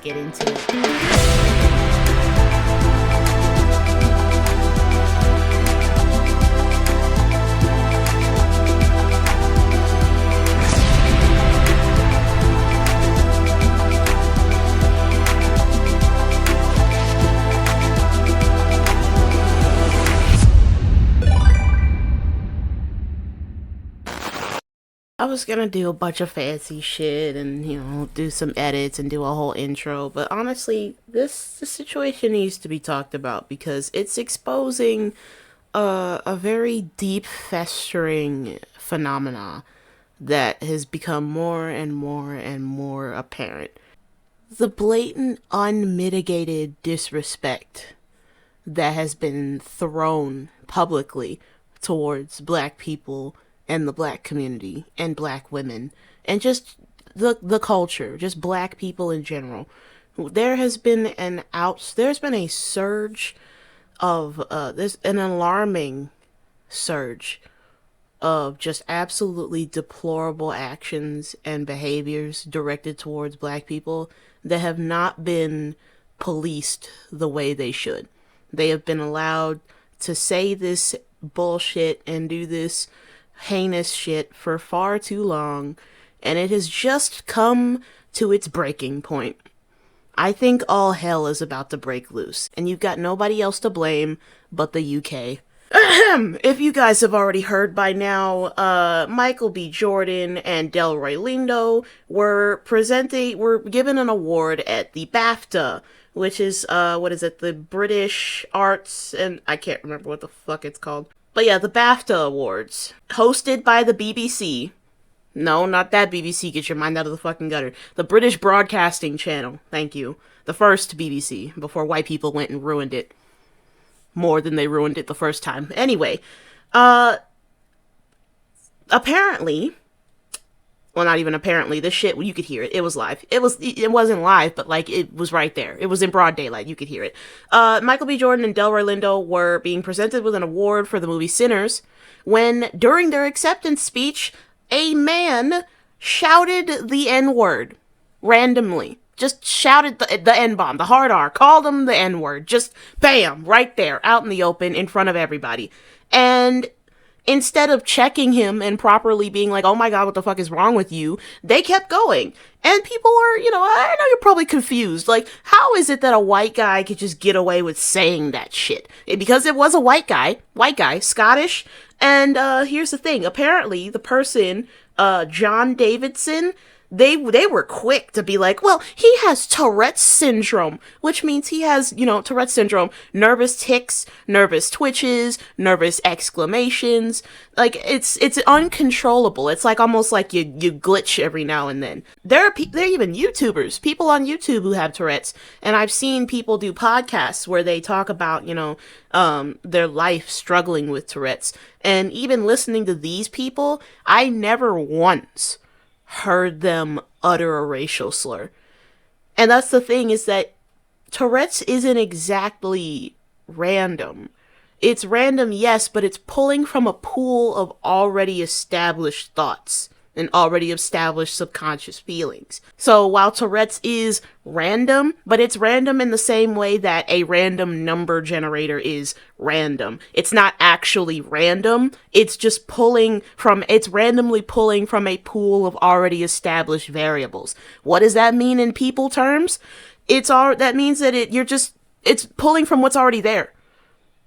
get into it. I was gonna do a bunch of fancy shit and, do some edits and do a whole intro, but honestly, this situation needs to be talked about because it's exposing a very deep, festering phenomena that has become more and more and more apparent. The blatant, unmitigated disrespect that has been thrown publicly towards black people and the black community and black women and just the culture, just black people in general. There's been a surge of there's an alarming surge of just absolutely deplorable actions and behaviors directed towards black people that have not been policed the way they should. They have been allowed to say this bullshit and do this heinous shit for far too long, and it has just come to its breaking point. I think all hell is about to break loose, and you've got nobody else to blame but the UK. If you guys have already heard by now, Michael B. Jordan and Delroy Lindo were given an award at the BAFTA, which is, the British Arts, and I can't remember what the fuck it's called. But yeah, the BAFTA Awards, hosted by the BBC. No, not that BBC, get your mind out of the fucking gutter. The British Broadcasting Channel, thank you. The first BBC, before white people went and ruined it. More than they ruined it the first time. Anyway, apparently, well, not even apparently, this shit, you could hear it. It was live. It wasn't live, but, it was right there. It was in broad daylight. You could hear it. Michael B. Jordan and Delroy Lindo were being presented with an award for the movie Sinners when, during their acceptance speech, a man shouted the N-word randomly. Just shouted the N-bomb, the hard R, called him the N-word. Just bam, right there, out in the open, in front of everybody. And instead of checking him and properly being like, oh my god, what the fuck is wrong with you? They kept going. And people are, I know you're probably confused. How is it that a white guy could just get away with saying that shit? Because it was a white guy, Scottish. And here's the thing. Apparently, the person, John Davidson, they were quick to be like, well, he has Tourette's syndrome, which means he has, Tourette's syndrome, nervous tics, nervous twitches, nervous exclamations. It's uncontrollable. It's almost like you glitch every now and then. There are even YouTubers, people on YouTube who have Tourette's, and I've seen people do podcasts where they talk about, their life struggling with Tourette's. And even listening to these people, I never once heard them utter a racial slur. And that's the thing, is that Tourette's isn't exactly random. It's random, yes, but it's pulling from a pool of already established thoughts and already established subconscious feelings. So while Tourette's is random, but it's random in the same way that a random number generator is random. It's not actually random. It's just randomly pulling from a pool of already established variables. What does that mean in people terms? That means that it's pulling from what's already there.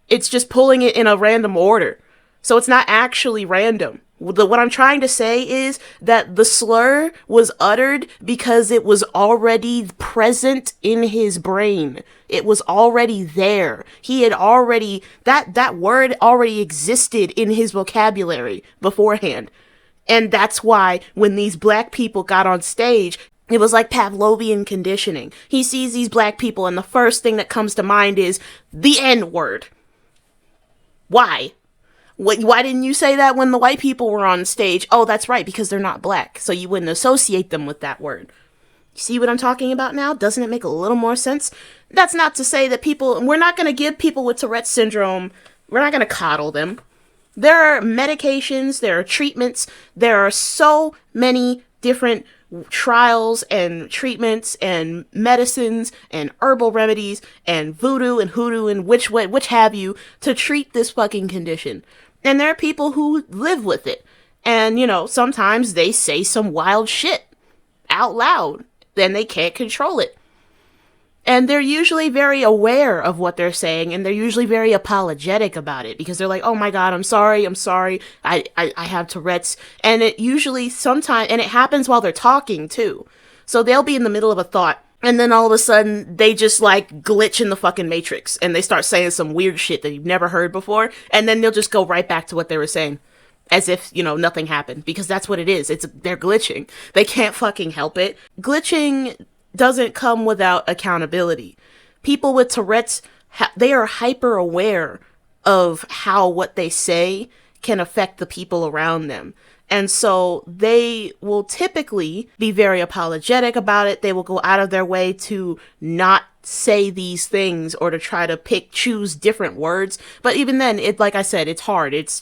It's just pulling it in a random order. So it's not actually random. What I'm trying to say is that the slur was uttered because it was already present in his brain. It was already there. He had already, that word already existed in his vocabulary beforehand. And that's why when these black people got on stage, it was like Pavlovian conditioning. He sees these black people and the first thing that comes to mind is the N-word. Why? Why didn't you say that when the white people were on stage? Oh, that's right, because they're not black, so you wouldn't associate them with that word. See what I'm talking about now? Doesn't it make a little more sense? That's not to say that we're not going to give people with Tourette's syndrome, we're not going to coddle them. There are medications, there are treatments, there are so many different trials and treatments and medicines and herbal remedies and voodoo and hoodoo and which have you to treat this fucking condition. And there are people who live with it. And, you know, sometimes they say some wild shit out loud. Then they can't control it. And they're usually very aware of what they're saying, and they're usually very apologetic about it, because they're like, oh my god, I'm sorry, I have Tourette's. And it usually sometimes, and it happens while they're talking too. So they'll be in the middle of a thought, and then all of a sudden, they just like glitch in the fucking matrix, and they start saying some weird shit that you've never heard before, and then they'll just go right back to what they were saying. As if, you know, nothing happened, because that's what it is. They're glitching. They can't fucking help it. Glitching doesn't come without accountability. People with Tourette's, they are hyper aware of how what they say can affect the people around them. And so they will typically be very apologetic about it. They will go out of their way to not say these things or to try to choose different words. But even then, like I said, it's hard. It's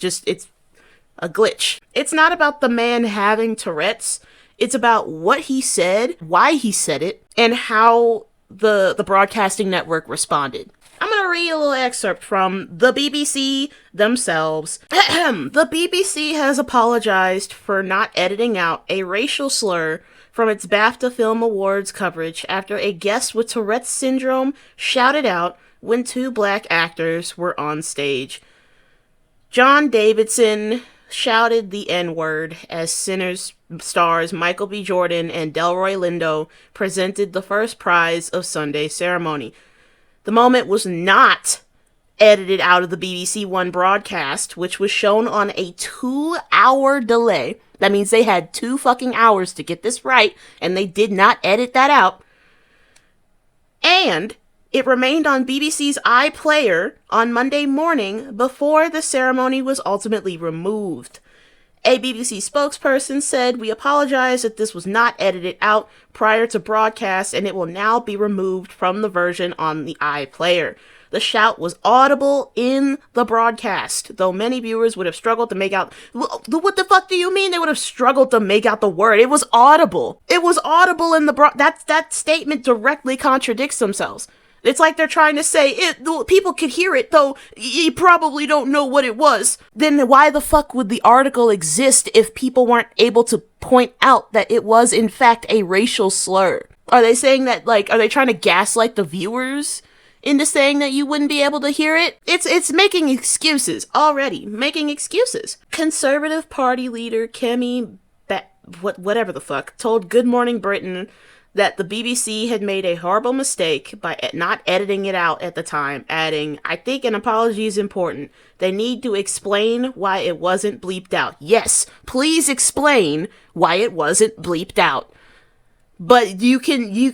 a glitch. It's not about the man having Tourette's. It's about what he said, why he said it, and how the broadcasting network responded. I'm going to read a little excerpt from the BBC themselves. The BBC has apologized for not editing out a racial slur from its BAFTA Film Awards coverage after a guest with Tourette's syndrome shouted out when two black actors were on stage. John Davidson shouted the N-word as Sinners stars Michael B. Jordan and Delroy Lindo presented the first prize of Sunday's ceremony. The moment was not edited out of the BBC One broadcast, which was shown on a 2-hour delay. That means they had 2 fucking hours to get this right, and they did not edit that out. And it remained on BBC's iPlayer on Monday morning before the ceremony was ultimately removed. A BBC spokesperson said, "We apologize that this was not edited out prior to broadcast, and it will now be removed from the version on the iPlayer." The shout was audible in the broadcast, though many viewers would have struggled to make out... What the fuck do you mean they would have struggled to make out the word? It was audible. It was audible in the that statement directly contradicts themselves. It's like they're trying to say, people could hear it, though you probably don't know what it was. Then why the fuck would the article exist if people weren't able to point out that it was, in fact, a racial slur? Are they saying that, are they trying to gaslight the viewers into saying that you wouldn't be able to hear it? It's making excuses already. Making excuses. Conservative Party leader Kemi, whatever the fuck, told Good Morning Britain that the BBC had made a horrible mistake by not editing it out at the time, adding, "I think an apology is important. They need to explain why it wasn't bleeped out." Yes, please explain why it wasn't bleeped out. But you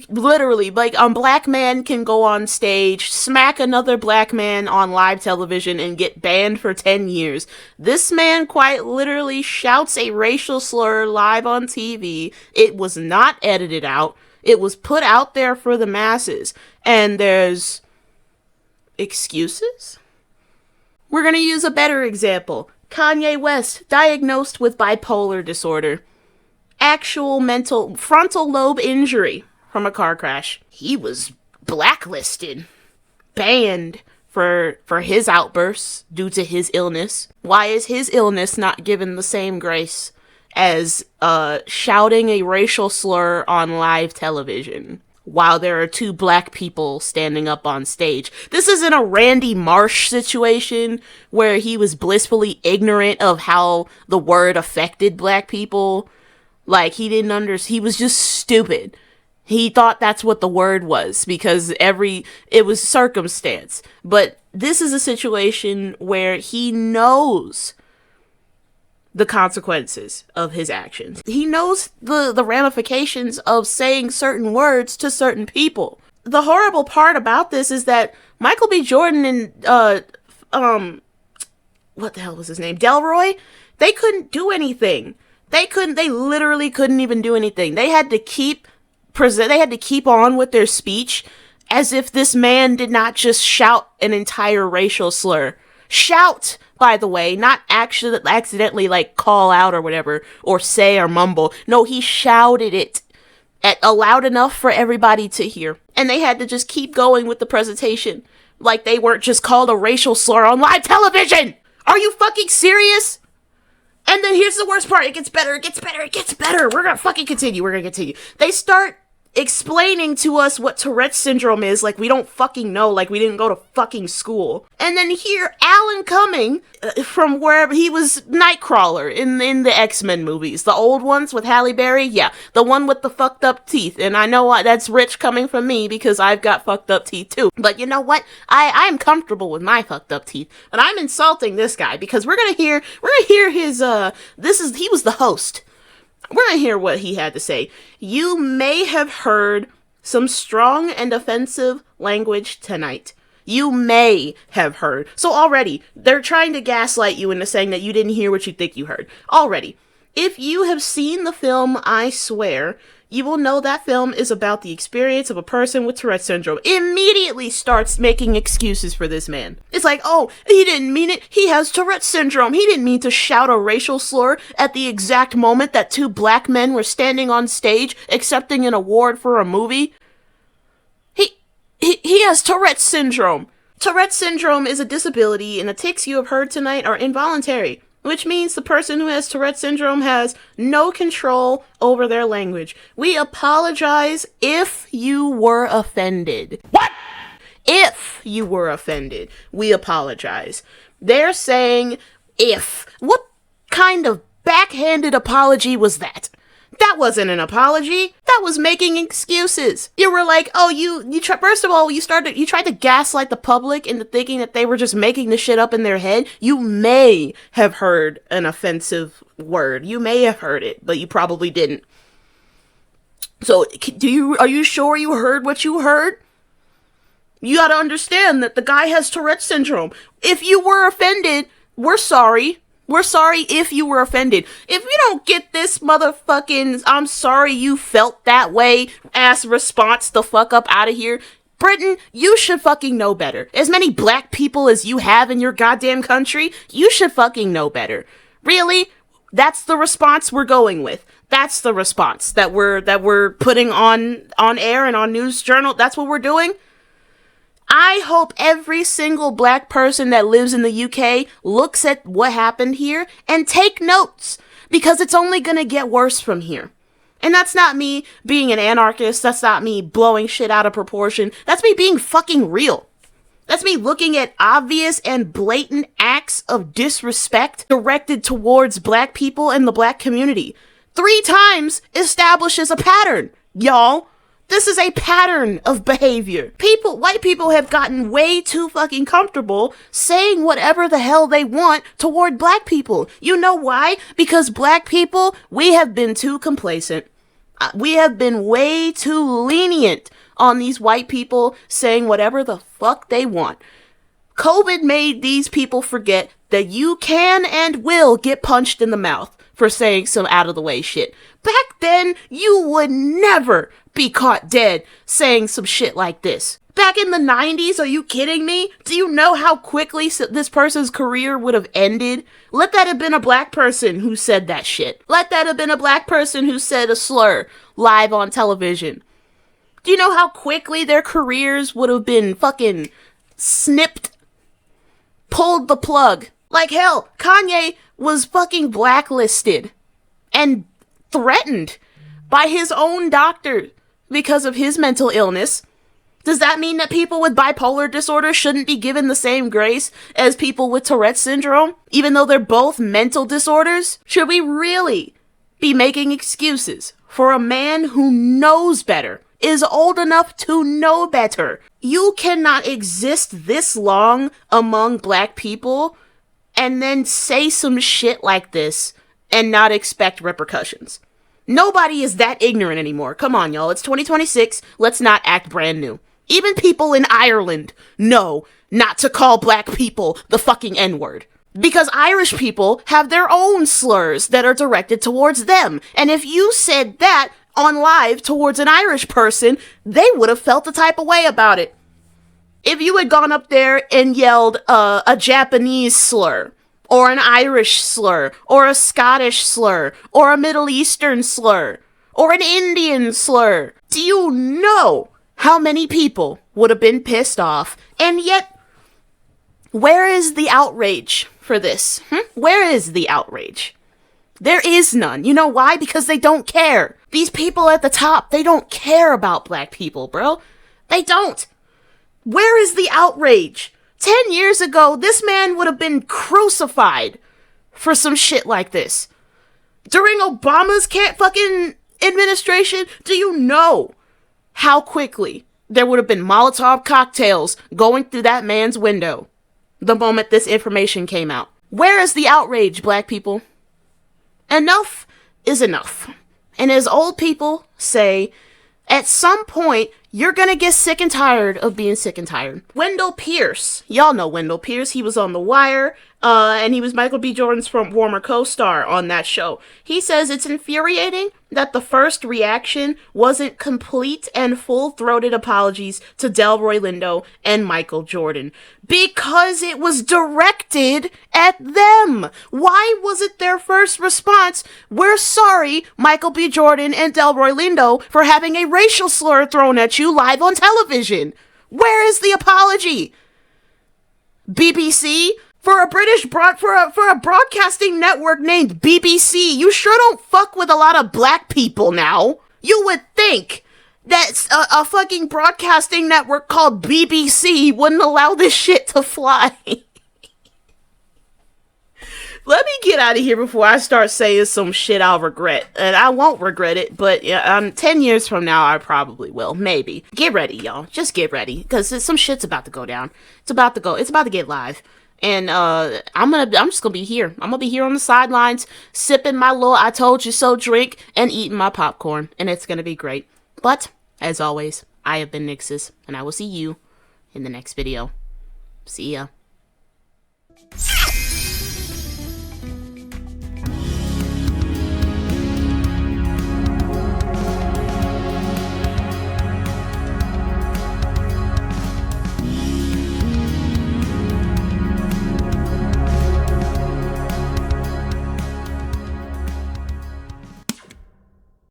literally, a black man can go on stage, smack another black man on live television, and get banned for 10 years. This man quite literally shouts a racial slur live on TV. It was not edited out. It was put out there for the masses. And there's excuses? We're gonna use a better example. Kanye West, diagnosed with bipolar disorder. Actual mental frontal lobe injury from a car crash. He was blacklisted, banned for his outbursts due to his illness. Why is his illness not given the same grace as shouting a racial slur on live television while there are 2 black people standing up on stage? This isn't a Randy Marsh situation where he was blissfully ignorant of how the word affected black people. He didn't he was just stupid. He thought that's what the word was because it was circumstance. But this is a situation where he knows the consequences of his actions. He knows the ramifications of saying certain words to certain people. The horrible part about this is that Michael B. Jordan and, what the hell was his name? Delroy? They couldn't do anything. They literally couldn't even do anything. They had to keep on with their speech as if this man did not just shout an entire racial slur. Shout, by the way, not actually accidentally call out or whatever, or say or mumble. No, he shouted it. loud enough for everybody to hear. And they had to just keep going with the presentation like they weren't just called a racial slur on live television. Are you fucking serious? And then here's the worst part. It gets better. It gets better. It gets better. We're gonna fucking continue. We're gonna continue. They start explaining to us what Tourette's syndrome is, like we don't fucking know, like we didn't go to fucking school. And then here, Alan Cumming, from wherever he was, Nightcrawler in the X-Men movies, the old ones with Halle Berry, yeah, the one with the fucked up teeth. And I know that's rich coming from me because I've got fucked up teeth too. But you know what? I'm comfortable with my fucked up teeth, and I'm insulting this guy because we're gonna hear his he was the host. We're going to hear what he had to say. You may have heard some strong and offensive language tonight. You may have heard. So already, they're trying to gaslight you into saying that you didn't hear what you think you heard. Already. If you have seen the film I Swear, you will know that film is about the experience of a person with Tourette's syndrome. Immediately starts making excuses for this man. It's like, oh, he didn't mean it. He has Tourette's syndrome. He didn't mean to shout a racial slur at the exact moment that two black men were standing on stage accepting an award for a movie. He has Tourette's syndrome. Tourette's syndrome is a disability, and the tics you have heard tonight are involuntary, which means the person who has Tourette's syndrome has no control over their language. We apologize if you were offended. What? If you were offended, we apologize. They're saying if. What kind of backhanded apology was that? That wasn't an apology. That was making excuses. You were like, oh, first of all, you tried to gaslight the public into thinking that they were just making the shit up in their head. You may have heard an offensive word. You may have heard it, but you probably didn't. So, are you sure you heard what you heard? You gotta understand that the guy has Tourette's syndrome. If you were offended, we're sorry. We're sorry if you were offended. If you don't get this motherfucking I'm sorry you felt that way ass response the fuck up out of here, Britain, you should fucking know better. As many black people as you have in your goddamn country, you should fucking know better. Really? That's the response we're going with. That's the response that we're putting on air and on News Journal. That's what we're doing. I hope every single black person that lives in the UK looks at what happened here and take notes, because it's only gonna get worse from here. And that's not me being an anarchist. That's not me blowing shit out of proportion. That's me being fucking real. That's me looking at obvious and blatant acts of disrespect directed towards black people and the black community. 3 times establishes a pattern, y'all. This is a pattern of behavior. White people have gotten way too fucking comfortable saying whatever the hell they want toward black people. You know why? Because black people, we have been too complacent. We have been way too lenient on these white people saying whatever the fuck they want. COVID made these people forget that you can and will get punched in the mouth for saying some out-of-the-way shit. Back then, you would never be caught dead saying some shit like this. Back in the 90s, are you kidding me? Do you know how quickly this person's career would have ended? Let that have been a black person who said that shit. Let that have been a black person who said a slur live on television. Do you know how quickly their careers would have been fucking snipped? Pulled the plug. Like hell, Kanye was fucking blacklisted and threatened by his own doctor because of his mental illness. Does that mean that people with bipolar disorder shouldn't be given the same grace as people with Tourette's syndrome, even though they're both mental disorders? Should we really be making excuses for a man who knows better, is old enough to know better? You cannot exist this long among black people and then say some shit like this and not expect repercussions. Nobody is that ignorant anymore. Come on, y'all. It's 2026. Let's not act brand new. Even people in Ireland know not to call black people the fucking N-word. Because Irish people have their own slurs that are directed towards them. And if you said that on live towards an Irish person, they would have felt the type of way about it. If you had gone up there and yelled a Japanese slur, or an Irish slur, or a Scottish slur, or a Middle Eastern slur, or an Indian slur. Do you know how many people would have been pissed off? And yet, where is the outrage for this? Where is the outrage? There is none. You know why? Because they don't care. These people at the top, they don't care about black people, bro. They don't. Where is the outrage? 10 years ago, this man would have been crucified for some shit like this. During Obama's fucking administration, do you know how quickly there would have been Molotov cocktails going through that man's window the moment this information came out? Where is the outrage, black people? Enough is enough. And as old people say, at some point, you're gonna get sick and tired of being sick and tired. Wendell Pierce. Y'all know Wendell Pierce. He was on The Wire, and he was Michael B. Jordan's former co-star on that show. He says it's infuriating that the first reaction wasn't complete and full-throated apologies to Delroy Lindo and Michael Jordan. Because it was directed at them. Why was it their first response? We're sorry, Michael B. Jordan and Delroy Lindo, for having a racial slur thrown at you live on television. Where is the apology? BBC? For a broadcasting network named BBC, you sure don't fuck with a lot of black people now. You would think that a fucking broadcasting network called BBC wouldn't allow this shit to fly. Let me get out of here before I start saying some shit I'll regret. And I won't regret it, but 10 years from now, I probably will. Maybe. Get ready, y'all. Just get ready. Because some shit's about to go down. It's about to get live. And I'm just gonna be here. I'm gonna be here on the sidelines, sipping my little I told you so drink and eating my popcorn. And it's gonna be great. But, as always, I have been Nixus, and I will see you in the next video. See ya.